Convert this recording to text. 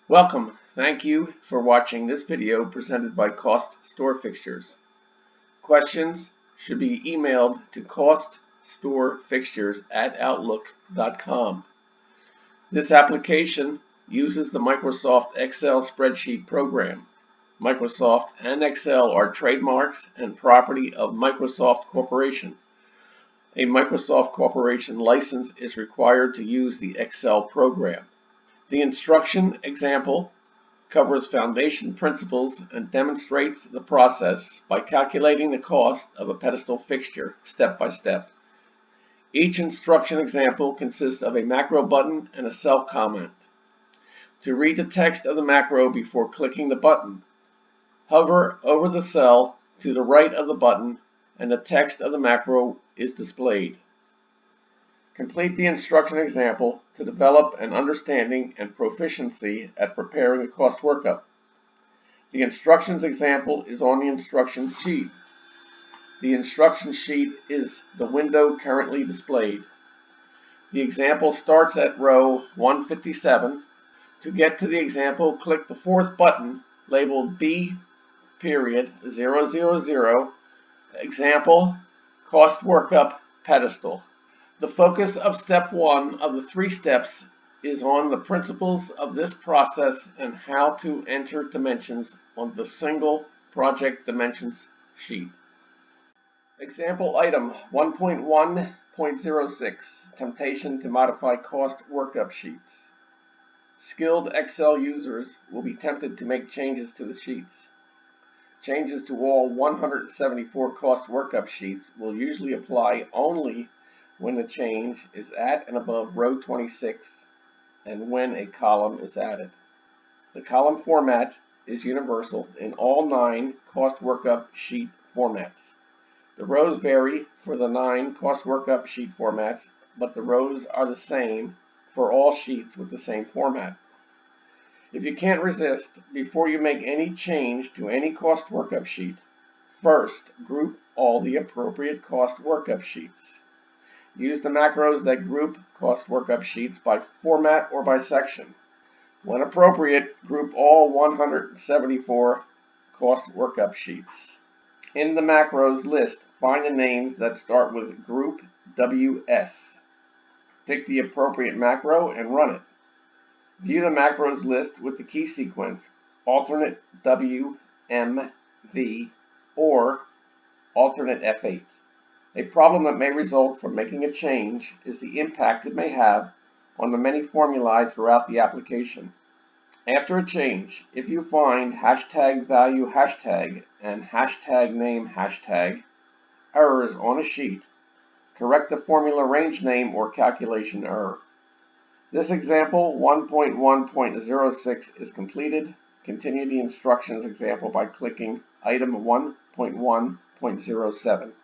Welcome. Thank you for watching this video presented by CostStoreFixtures. Questions should be emailed to CostStoreFixtures@outlook.com. This application uses the Microsoft Excel spreadsheet program. Microsoft and Excel are trademarks and property of Microsoft Corporation. A Microsoft Corporation license is required to use the Excel program. The instruction example covers foundation principles and demonstrates the process by calculating the cost of a pedestal fixture step by step. Each instruction example consists of a macro button and a cell comment. To read the text of the macro before clicking the button, hover over the cell to the right of the button and the text of the macro is displayed. Complete the instruction example to develop an understanding and proficiency at preparing a cost workup. The instructions example is on the instructions sheet. The instruction sheet is the window currently displayed. The example starts at row 157. To get to the example, click the fourth button labeled B.000 Example Cost Workup Pedestal. The focus of step 1 of the 3 steps is on the principles of this process and how to enter dimensions on the single project dimensions sheet. Example item 1.1.06 Temptation to modify cost workup sheets. Skilled Excel users will be tempted to make changes to the sheets. Changes to all 174 cost workup sheets will usually apply only when the change is at and above row 26 and when a column is added. The column format is universal in all 9 cost workup sheet formats. The rows vary for the 9 cost workup sheet formats, but the rows are the same for all sheets with the same format. If you can't resist, before you make any change to any cost workup sheet, first group all the appropriate cost workup sheets. Use the macros that group cost workup sheets by format or by section. When appropriate, group all 174 cost workup sheets. In the macros list, find the names that start with group WS. Pick the appropriate macro and run it. View the macros list with the key sequence alternate WMV or alternate F8. A problem that may result from making a change is the impact it may have on the many formulae throughout the application. After a change, if you find hashtag value hashtag and hashtag name hashtag errors on a sheet, correct the formula range name or calculation error. This example 1.1.06 is completed. Continue the instructions example by clicking item 1.1.07.